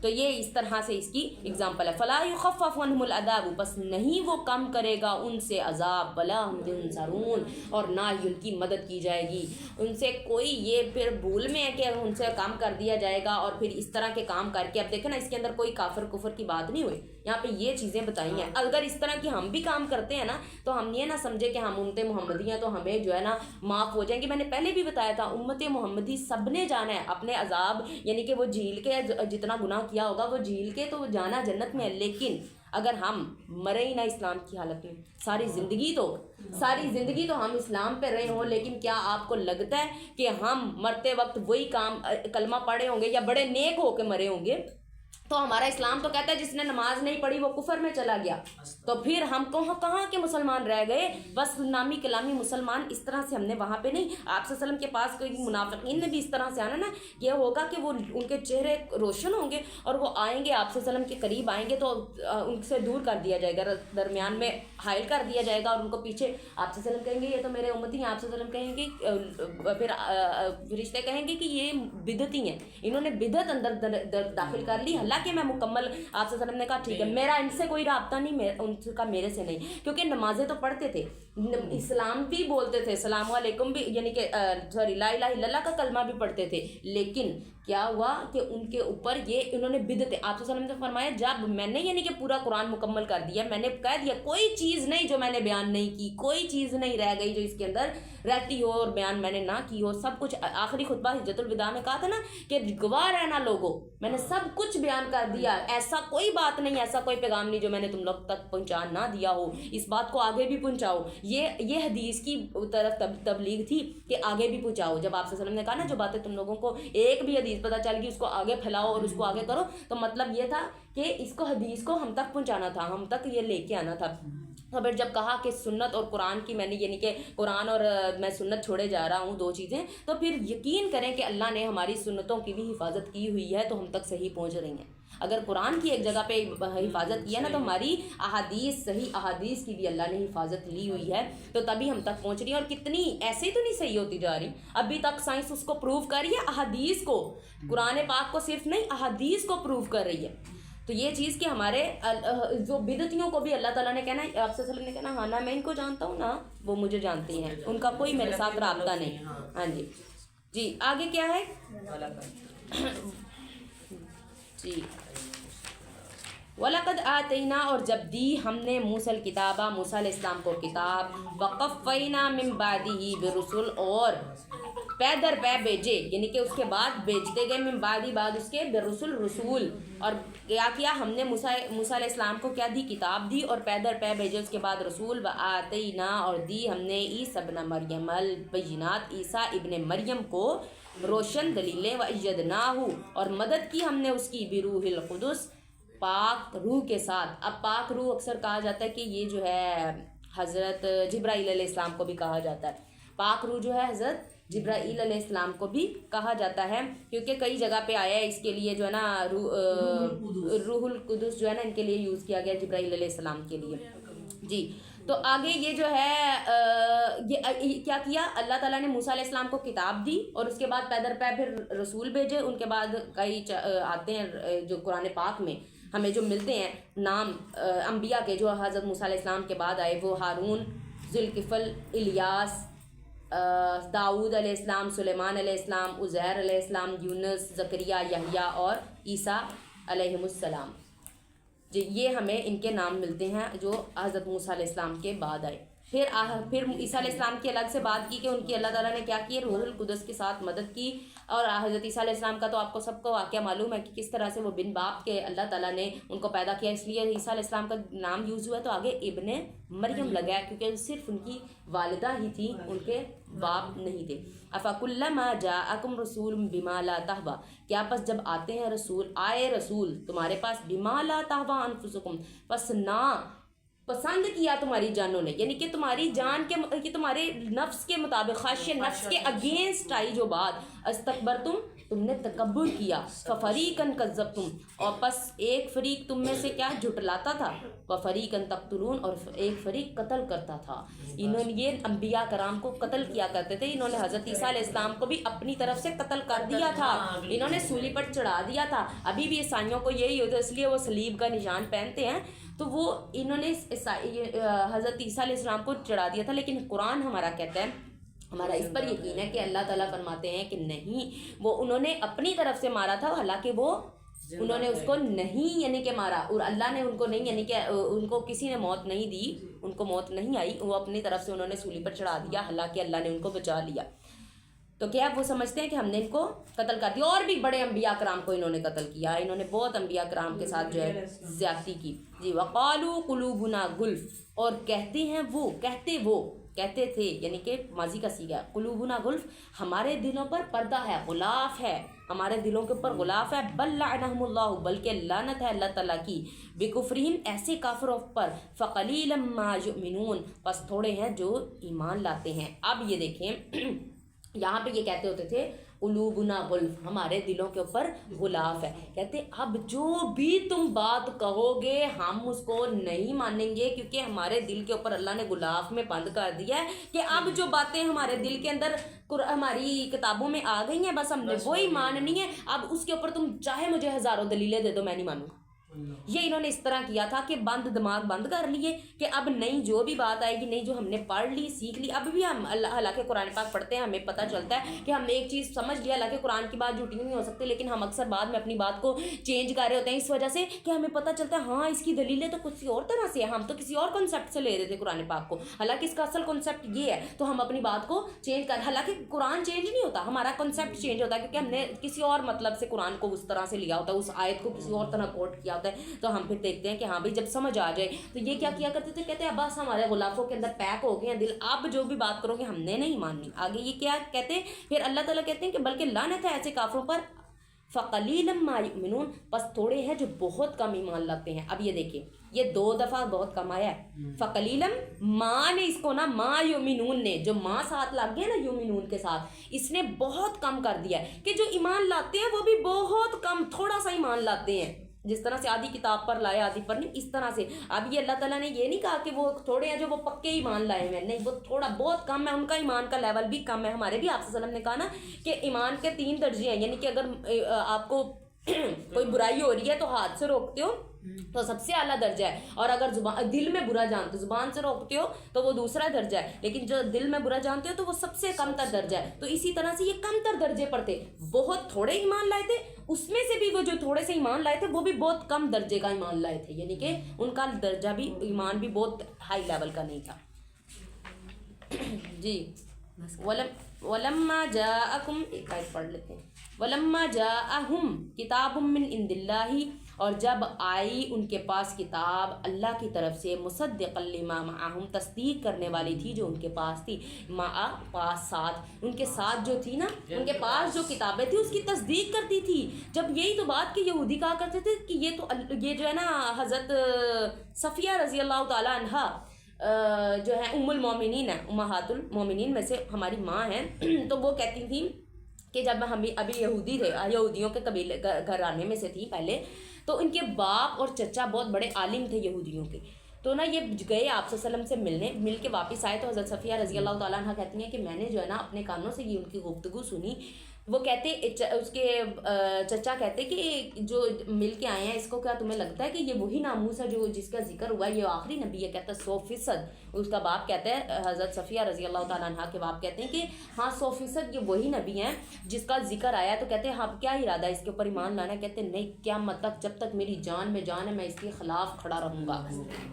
تو یہ اس طرح سے اس کی اگزامپل ہے. فلا یخفف عنہم العذاب, بس نہیں وہ کم کرے گا ان سے عذاب, ولا ہم ینصرون, اور نہ ہی ان کی مدد کی جائے گی. ان سے کوئی یہ پھر بھول میں ہے کہ ان سے کام کر دیا جائے گا اور پھر اس طرح کے کام کر کے, اب دیکھیں نا اس کے اندر کوئی کافر کفر کی بات نہیں ہوئی, یہاں پہ یہ چیزیں بتائی ہیں. اگر اس طرح کی ہم بھی کام کرتے ہیں نا تو ہم یہ نہ سمجھے کہ ہم امت محمدی ہیں تو ہمیں جو ہے نا معاف ہو جائیں گے. میں نے پہلے بھی بتایا تھا امت محمدی سب نے جانا ہے اپنے عذاب, یعنی کہ وہ جھیل کے جتنا گناہ کیا ہوگا وہ جھیل کے تو جانا جنت میں ہے. لیکن اگر ہم مرے ہی نہ اسلام کی حالت میں, ساری زندگی تو ہم اسلام پہ رہے ہوں, لیکن کیا آپ کو لگتا ہے کہ ہم مرتے وقت وہی کام کلمہ پڑھے ہوں گے یا بڑے نیک ہو کے مرے ہوں گے؟ تو ہمارا اسلام تو کہتا ہے جس نے نماز نہیں پڑھی وہ کفر میں چلا گیا. تو پھر ہم کہاں کے مسلمان رہ گئے, بس نامی کلامی مسلمان. اس طرح سے ہم نے وہاں پہ نہیں, آپ صلی اللہ علیہ وسلم کے پاس کوئی منافقین نے بھی اس طرح سے آنا نا, یہ ہوگا کہ وہ ان کے چہرے روشن ہوں گے اور وہ آئیں گے آپ صلی اللہ علیہ وسلم کے قریب آئیں گے تو ان سے دور کر دیا جائے گا, درمیان میں حائل کر دیا جائے گا, اور ان کو پیچھے آپ صلی اللہ علیہ وسلم کہیں گے یہ تو میرے امتی ہیں, آپ صلی اللہ علیہ وسلم کہیں گے, پھر فرشتے کہیں گے کہ یہ بدعتی ہیں, انہوں نے بدعت اندر داخل کر لی. کہ میں مکمل, آپ صلی اللہ علیہ وسلم نے کہا ٹھیک ہے میرا ان سے کوئی رابطہ نہیں, ان کا میرے سے نہیں, کیونکہ نمازیں تو پڑھتے تھے, اسلام بھی بولتے تھے, السلام علیکم بھی یعنی کہ سوری لا الہ الا اللہ کا کلمہ بھی پڑھتے تھے. لیکن کیا ہوا کہ ان کے اوپر یہ انہوں نے بدعت, آپ صلی اللہ علیہ وسلم نے فرمایا جب میں نے یعنی کہ پورا قرآن مکمل کر دیا, میں نے کہہ دیا کوئی چیز نہیں جو میں نے بیان نہیں کی, کوئی چیز نہیں رہ گئی جو اس کے اندر رہتی ہو اور بیان میں نے نہ کی ہو, سب کچھ. آخری خطبہ حجت الوداع میں کہا تھا نا کہ گواہ رہنا لوگوں, میں نے سب کچھ بیان کر دیا, ایسا کوئی بات نہیں, ایسا کوئی پیغام نہیں جو میں نے تم لوگ تک پہنچا نہ دیا ہو, اس بات کو آگے بھی پہنچاؤ. یہ حدیث کی طرف تبلیغ تھی کہ آگے بھی پہنچاؤ. جب آپ صلی اللہ علیہ وسلم نے کہا نا جو باتیں تم لوگوں کو ایک بھی حدیث پتہ چل گئی اس کو آگے پھیلاؤ اور اس کو آگے کرو, تو مطلب یہ تھا کہ اس کو حدیث کو ہم تک پہنچانا تھا, ہم تک یہ لے کے آنا تھا. تو پھر جب کہا کہ سنت اور قرآن کی میں نے یعنی کہ قرآن اور میں سنت چھوڑے جا رہا ہوں دو چیزیں, تو پھر یقین کریں کہ اللہ نے ہماری سنتوں کی بھی حفاظت کی ہوئی ہے تو ہم تک صحیح پہنچ رہی ہیں. اگر قرآن کی ایک جگہ پہ حفاظت کی ہے نا تو ہماری احادیث, صحیح احادیث کی بھی اللہ نے حفاظت لی ہوئی ہے, تو تبھی ہم تک پہنچ رہی ہیں. اور کتنی ایسے ہی تو نہیں صحیح ہوتی جا رہی, ابھی تک سائنس اس کو پروو کر رہی ہے, احادیث کو, قرآن پاک کو صرف نہیں احادیث کو پروو کر رہی ہے. تو یہ چیز کہ ہمارے جو بدعتیوں کو بھی اللہ تعالیٰ نے کہنا ہے, آپ صلی اللہ علیہ وسلم نے کہنا ہاں نہ میں ان کو جانتا ہوں نہ وہ مجھے جانتی ہیں, ان کا کوئی میرے ساتھ رابطہ نہیں. ہاں جی جی آگے کیا ہے جی وَلَقَدْ آتَيْنَا, اور جب دی ہم نے موسیٰ الکتابہ, موسیٰ علیہ السلام کو کتاب, وَقَفَّيْنَا مِن بَعْدِهِ بِرُسُلٍ, اور پے در پے بھیجے، یعنی کہ اس کے بعد بھیجتے گئے، من بعد بعد اس کے برسول رسول، اور کیا ہم نے موسیٰ علیہ السلام کو کیا دی؟ کتاب دی، اور پے در پے بھیجے اس کے بعد رسول، وآتینا اور دی ہم نے عیسیٰ ابن مریم البینات، عیسیٰ ابن مریم کو روشن دلیلیں، وأیدناہ اور مدد کی ہم نے اس کی بروح القدس، پاک روح کے ساتھ۔ اب پاک روح اکثر کہا جاتا ہے کہ یہ جو ہے حضرت جبرائیل علیہ السلام کو بھی کہا جاتا ہے، پاک روح جو ہے حضرت جبرائیل علیہ السلام کو بھی کہا جاتا ہے، کیونکہ کئی جگہ پہ آیا ہے اس کے لیے جو ہے نا روح القدس جو ہے نا ان کے لیے یوز کیا گیا جبرائیل علیہ السلام کے لیے۔ جی تو آگے یہ جو ہے یہ کیا کیا، اللہ تعالیٰ نے موسیٰ علیہ السلام کو کتاب دی، اور اس کے بعد پے در پے پھر رسول بھیجے، ان کے بعد کئی آتے ہیں جو قرآن پاک میں ہمیں جو ملتے ہیں نام انبیاء کے جو حضرت موسیٰ علیہ السلام کے بعد آئے، وہ ہارون، ذوالکفل، الیاس، داؤد علیہ السلام، سلیمان علیہ السلام، عزیر علیہ السلام، یونس، زکریا، یحییٰ اور عیسیٰ علیہم السلام۔ جی یہ ہمیں ان کے نام ملتے ہیں جو حضرت موسیٰ علیہ السلام کے بعد آئے۔ پھر عیسیٰ علیہ السلام کی الگ سے بات کی کہ ان کی اللہ تعالیٰ نے کیا کی، روح القدس کے ساتھ مدد کی، اور حضرت عیسیٰ علیہ السلام کا تو آپ کو سب کو واقعہ معلوم ہے کہ کس طرح سے وہ بن باپ کے اللہ تعالیٰ نے ان کو پیدا کیا، اس لیے عیسیٰ علیہ السلام کا نام یوز ہوا ہے، تو آگے ابن مریم لگا ہے کیونکہ صرف ان کی والدہ ہی تھی، ان کے باپ نہیں تھے۔ افکلما جاءکم رسول بما لا تہوی، کیا پس جب آتے ہیں رسول، آئے رسول تمہارے پاس، بما لا تہوی انفسکم، پس نہ پسند کیا تمہاری جانوں نے، یعنی کہ تمہاری جان کے کہ تمہارے نفس کے مطابق، خواہش نفس کے اگینسٹ آئی جو بات، استکبرتم تم نے تکبر کیا، ففریقاً کذبتم اور پس ایک فریق تم میں سے کیا جھٹلاتا تھا، وفریقاً تقتلون اور ایک فریق قتل کرتا تھا۔ انہوں نے یہ انبیاء کرام کو قتل کیا کرتے تھے، انہوں نے حضرت عیسیٰ علیہ السلام کو بھی اپنی طرف سے قتل کر دیا تھا، انہوں نے سولی پر چڑھا دیا تھا۔ ابھی بھی عیسائیوں کو یہی ہوتا ہے، اس لیے وہ صلیب کا نشان پہنتے ہیں، تو وہ انہوں نے حضرت عیسیٰ علیہ السلام کو چڑھا دیا تھا، لیکن قرآن ہمارا کہتا ہے، ہمارا اس پر یقین ہے کہ اللہ تعالیٰ فرماتے ہیں کہ نہیں، وہ انہوں نے اپنی طرف سے مارا تھا، حالانکہ وہ انہوں نے اس کو نہیں یعنی کہ مارا، اور اللہ نے ان کو نہیں یعنی کہ ان کو کسی نے موت نہیں دی، ان کو موت نہیں آئی، وہ اپنی طرف سے انہوں نے سولی پر چڑھا دیا، حالانکہ اللہ نے ان کو بچا لیا۔ تو کیا وہ سمجھتے ہیں کہ ہم نے ان کو قتل کر دیا، اور بھی بڑے انبیاء کرام کو انہوں نے قتل کیا، انہوں نے بہت انبیاء کرام کے ساتھ جو ہے زیادتی کی۔ جی وقالوا قلوبنا غلف، اور کہتے ہیں وہ کہتے تھے یعنی کہ ماضی کا صیغہ، قلوبنا غلف ہمارے دلوں پر پردہ ہے، غلاف ہے، ہمارے دلوں کے اوپر غلاف ہے، بل لعنہم اللہ بلکہ لعنت ہے اللہ تعالیٰ کی، بکفرہم ایسے کافروں پر، فقلیلا ما یؤمنون پس تھوڑے ہیں جو ایمان لاتے ہیں۔ اب یہ دیکھیں یہاں پہ یہ کہتے ہوتے تھے قلوبنا غلف ہمارے دلوں کے اوپر غلاف ہے، کہتے اب جو بھی تم بات کہو گے ہم اس کو نہیں مانیں گے، کیونکہ ہمارے دل کے اوپر اللہ نے غلاف میں بند کر دیا ہے کہ اب جو باتیں ہمارے دل کے اندر ہماری کتابوں میں آ گئی ہیں بس ہم نے وہی ماننی ہے، اب اس کے اوپر تم چاہے مجھے ہزاروں دلیلیں دے دو میں نہیں مانوں گا۔ یہ انہوں نے اس طرح کیا تھا کہ دماغ بند کر لیے کہ اب نہیں جو بھی بات آئے گی، نہیں جو ہم نے پڑھ لی سیکھ لی، اب بھی ہم حالانکہ قرآن پاک پڑھتے ہیں ہمیں پتہ چلتا ہے کہ ہم نے ایک چیز سمجھ لیا، حالانکہ قرآن کی بات جھوٹی نہیں ہو سکتی، لیکن ہم اکثر بعد میں اپنی بات کو چینج کر رہے ہوتے ہیں اس وجہ سے کہ ہمیں پتہ چلتا ہے ہاں اس کی دلیلیں تو کچھ اور طرح سے ہیں، ہم تو کسی اور کنسیپٹ سے لے رہے تھے قرآن پاک کو، حالانکہ اس کا اصل کنسیپٹ یہ ہے، تو ہم اپنی بات کو چینج کر، حالانکہ قرآن چینج نہیں ہوتا، ہمارا کنسیپٹ چینج ہوتا ہے کیونکہ ہم نے کسی اور مطلب سے قرآن کو اس طرح سے لیا ہوتا ہے، اس آیت کو کسی اور طرح کوٹ کیا ہوتا ہے، تو ہم پھر دیکھتے ہیں کہ ہاں بھائی جب سمجھ آ جائے تو یہ کیا کرتے تھے، کہتے ہیں بس ہمارے غلافوں کے اندر پیک ہو گئے ہیں دل، اب جو بھی بات کرو گے ہم نے نہیں ماننی۔ آگے یہ کیا کہتے ہیں، پھر اللہ تعالیٰ کہتے ہیں کہ بلکہ لعنت ہے ایسے کافروں پر، فقلیلا ما یؤمنون بس تھوڑے ہیں جو بہت کم ایمان لاتے ہیں۔ اب یہ دیکھیں یہ 2 دفعہ بہت کم آیا ہے، فقلیلا ما نے اس کو نا ما یؤمنون نے جو ما ساتھ لگ گیا نا یؤمنون کے ساتھ، اس نے بہت کم کر دیا ہے کہ جو ایمان لاتے ہیں وہ بھی بہت کم تھوڑا سا ایمان لاتے ہیں، جس طرح سے آدھی کتاب پر لائے آدھی پر نہیں، اس طرح سے۔ اب یہ اللہ تعالیٰ نے یہ نہیں کہا کہ وہ تھوڑے ہیں جو وہ پکے ایمان لائے ہوئے ہیں، نہیں وہ تھوڑا بہت کم ہے، ان کا ایمان کا لیول بھی کم ہے۔ ہمارے بھی آپ صلی اللہ علیہ وسلم نے کہا نا کہ ایمان کے 3 درجے ہیں، یعنی کہ اگر آپ کو کوئی برائی ہو رہی ہے تو ہاتھ سے روکتے ہو تو سب سے اعلیٰ درجہ ہے، اور اگر دل میں برا جانتے ہو زبان سے روکتے ہو تو وہ دوسرا درجہ ہے، لیکن جو دل میں برا جانتے ہو تو وہ سب سے کم تر درجہ ہے۔ تو اسی طرح سے یہ کم تر درجے پر تھے، بہت تھوڑے ایمان لائے تھے، اس میں سے بھی وہ جو تھوڑے سے ایمان لائے تھے وہ بھی بہت کم درجے کا ایمان لائے تھے، یعنی کہ ان کا درجہ بھی ایمان بھی بہت ہائی لیول کا نہیں تھا۔ جی ولما جاءکم، ایک آیت پڑھ لیتے ہیں، ولما جاءہم کتاب من عند اللہ، اور جب آئی ان کے پاس کتاب اللہ کی طرف سے، مصدقا لما معہم، تصدیق کرنے والی تھی جو ان کے پاس تھی، مع پاس ساتھ، ان کے ساتھ جو تھی نا، ان کے پاس جو کتابیں تھی اس کی تصدیق کرتی تھی. جب یہی تو بات کہ یہودی کہا کرتے تھے کہ یہ جو ہے نا حضرت صفیہ رضی اللہ تعالی عنہا جو ہے ام المومنین ہیں، امہات المومنین میں سے ہماری ماں ہیں، تو وہ کہتی تھیں کہ جب ہم ابھی یہودی تھے، یہودیوں کے قبیلے گھرانے میں سے تھی پہلے، تو ان کے باپ اور چچا بہت بڑے عالم تھے یہودیوں کے. تو نا یہ گئے آپ صلی اللہ علیہ وسلم سے ملنے، مل کے واپس آئے تو حضرت صفیہ رضی اللہ تعالیٰ عنہ کہتی ہیں کہ میں نے جو ہے نا اپنے کانوں سے یہ ان کی گفتگو سنی. وہ کہتے اس کے چچا کہتے کہ جو مل کے آئے ہیں اس کو کیا تمہیں لگتا ہے کہ یہ وہی ناموس ہے جو جس کا ذکر ہوا ہے، یہ آخری نبی ہے؟ کہتا ہے 100%. اس کا باپ کہتا ہے، حضرت صفیہ رضی اللہ تعالیٰ عنہ کے باپ کہتے ہیں کہ ہاں 100% یہ وہی نبی ہیں جس کا ذکر آیا. تو کہتے ہیں ہاں کیا ارادہ ہے اس کے اوپر ایمان لانا؟ کہتے ہیں نہیں، قیامت تک جب تک میری جان میں جان ہے میں اس کے خلاف کھڑا رہوں گا.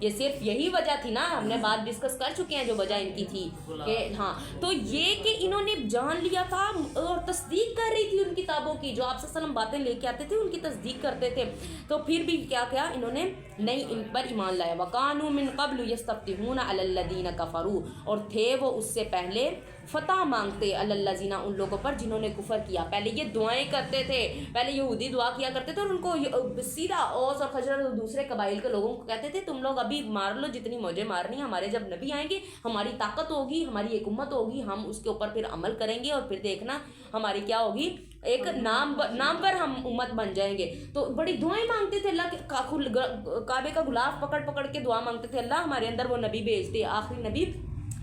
یہ صرف یہی وجہ تھی نا، ہم نے بات ڈسکس کر چکے ہیں جو وجہ ان کی تھی کہ ہاں، تو یہ کہ انہوں نے جان لیا تھا اور تصدیق کر رہی تھی ان کتابوں کی، جو آپ صلی اللہ علیہ وسلم باتیں لے کے آتے تھے ان کی تصدیق کرتے تھے. تو پھر بھی کیا کیا انہوں نے نہیں ان پر ایمان لایا. وَقَانُوا مِن قَبْلُ يَسْتَفْتِحُونَ عَلَى الَّذِينَ كَفَرُوا، اور تھے وہ اس سے پہلے فتح مانگتے علی الذین، ان لوگوں پر جنہوں نے کفر کیا. پہلے یہ دعائیں کرتے تھے، پہلے یہودی دعا کیا کرتے تھے اور ان کو سیدھا اوس اور خزرج اور دوسرے قبائل کے لوگوں کو کہتے تھے تم لوگ ابھی مار لو جتنی موجیں مارنی، ہمارے جب نبی آئیں گے ہماری طاقت ہوگی، ہماری ایک امت ہوگی، ہم اس کے اوپر پھر عمل کریں گے اور پھر دیکھنا ہماری کیا ہوگی، ایک نام پر ہم امت بن جائیں گے. تو بڑی دعائیں مانگتے تھے، اللہ کے کعبے کا غلاف پکڑ کے دعا مانگتے تھے اللہ ہمارے اندر وہ نبی بھیج دے، آخری نبی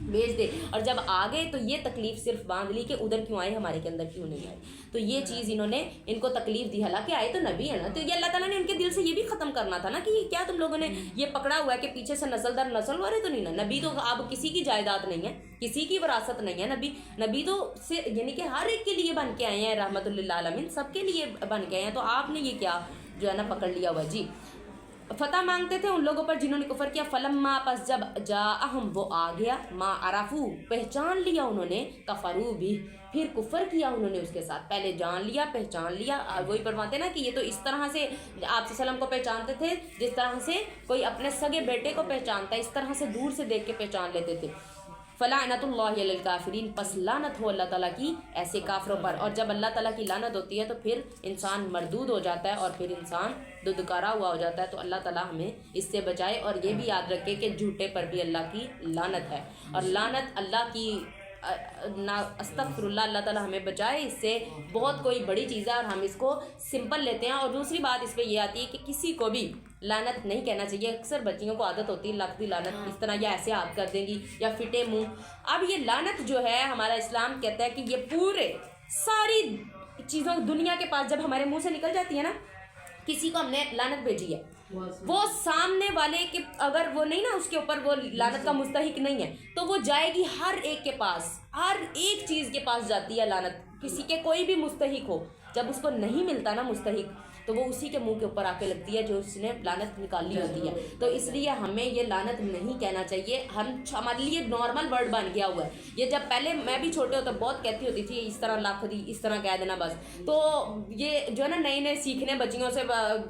بھیج دے. اور جب آ گئے تو یہ تکلیف صرف باندھ لی کہ ادھر کیوں آئے ہمارے کے اندر کیوں نہیں آئے. تو یہ چیز انہوں نے ان کو تکلیف دی، حالانکہ آئے تو نبی ہے نا. تو یہ اللہ تعالیٰ نے ان کے دل سے یہ بھی ختم کرنا تھا نا کہ یہ کیا تم لوگوں نے یہ پکڑا ہوا ہے کہ پیچھے سے نسل در نسل والے تو نہیں نا. نبی تو اب کسی کی جائیداد نہیں ہے، کسی کی وراثت نہیں ہے. نبی تو یعنی کہ ہر ایک کے لیے بن کے آئے ہیں، رحمت للعالمین سب کے لیے بن کے آئے ہیں. تو آپ نے یہ کیا جو ہے نا پکڑ لیا ہوا. جی فتح مانگتے تھے ان لوگوں پر جنہوں نے کفر کیا. فلما، پس جب جاءہم، وہ آ گیا، ما عرفو، پہچان لیا انہوں نے، کفروا بھی، پھر کفر کیا انہوں نے اس کے ساتھ. پہلے جان لیا، پہچان لیا. وہی فرماتے نا کہ یہ تو اس طرح سے آپ صلی اللہ علیہ وسلم کو پہچانتے تھے جس طرح سے کوئی اپنے سگے بیٹے کو پہچانتا ہے، اس طرح سے دور سے دیکھ کے پہچان لیتے تھے. فلعنت اللہ علی الکافرین، پس لعنت ہو اللہ تعالیٰ کی ایسے کافروں پر. اور جب اللہ تعالیٰ کی لعنت ہوتی ہے تو پھر انسان مردود ہو جاتا ہے اور پھر انسان ددکارا ہوا ہو جاتا ہے. تو اللہ تعالیٰ ہمیں اس سے بچائے. اور یہ بھی یاد رکھے کہ جھوٹے پر بھی اللہ کی لعنت ہے، اور لعنت اللہ کی استغفر اللہ، اللہ تعالیٰ ہمیں بچائے اس سے. بہت کوئی بڑی چیز ہے اور ہم اس کو سمپل لیتے ہیں. اور دوسری بات اس پہ یہ آتی ہے کہ کسی کو بھی لعنت نہیں کہنا چاہیے. اکثر بچیوں کو عادت ہوتی ہے لکھ دی لعنت اس طرح، یا ایسے ہاتھ کر دیں گی یا فٹے منہ. اب یہ لعنت جو ہے ہمارا اسلام کہتا ہے کہ یہ پورے ساری چیزوں دنیا کے پاس جب ہمارے منہ سے نکل جاتی ہے نا، کسی کو ہم نے لعنت بھیجی ہے، وہ سامنے والے کے اگر وہ نہیں نا اس کے اوپر وہ لعنت کا مستحق نہیں ہے تو وہ جائے گی ہر ایک کے پاس، ہر ایک چیز کے پاس جاتی ہے لعنت. کسی کے کوئی بھی مستحق ہو، جب اس کو نہیں ملتا نا مستحق تو وہ اسی کے منہ کے اوپر آ کے لگتی ہے جو اس نے لعنت نکالی ہوتی ہے. تو اس لیے ہمیں یہ لعنت نہیں کہنا چاہیے. ہمارے لیے نارمل ورڈ بن گیا ہوا ہے یہ. جب پہلے میں بھی چھوٹے ہوتا بہت کہتی ہوتی تھی اس طرح لکھ دی، اس طرح کہہ دینا بس. تو یہ جو ہے نا نئے سیکھنے بچیوں سے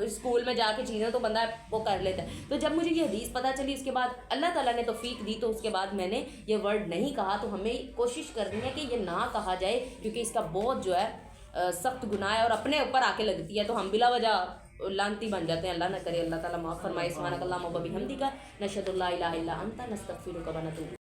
اسکول میں جا کے چیزیں تو بندہ وہ کر لیتا ہے. تو جب مجھے یہ حدیث پتہ چلی اس کے بعد اللہ تعالیٰ نے توفیق دی تو اس کے بعد میں نے یہ ورڈ نہیں کہا. تو ہمیں کوشش کرنی ہے کہ یہ نہ کہا جائے کیونکہ اس کا بہت جو ہے سخت گناہ ہے اور اپنے اوپر آ کے لگتی ہے. تو ہم بلا وجہ لعنتی بن جاتے ہیں. اللہ نہ کرے، اللہ تعالیٰ معاف فرمائے. سبحانک اللہم و بحمدک، نشہد ان لا الہ الا انت، نستغفرک و نتوب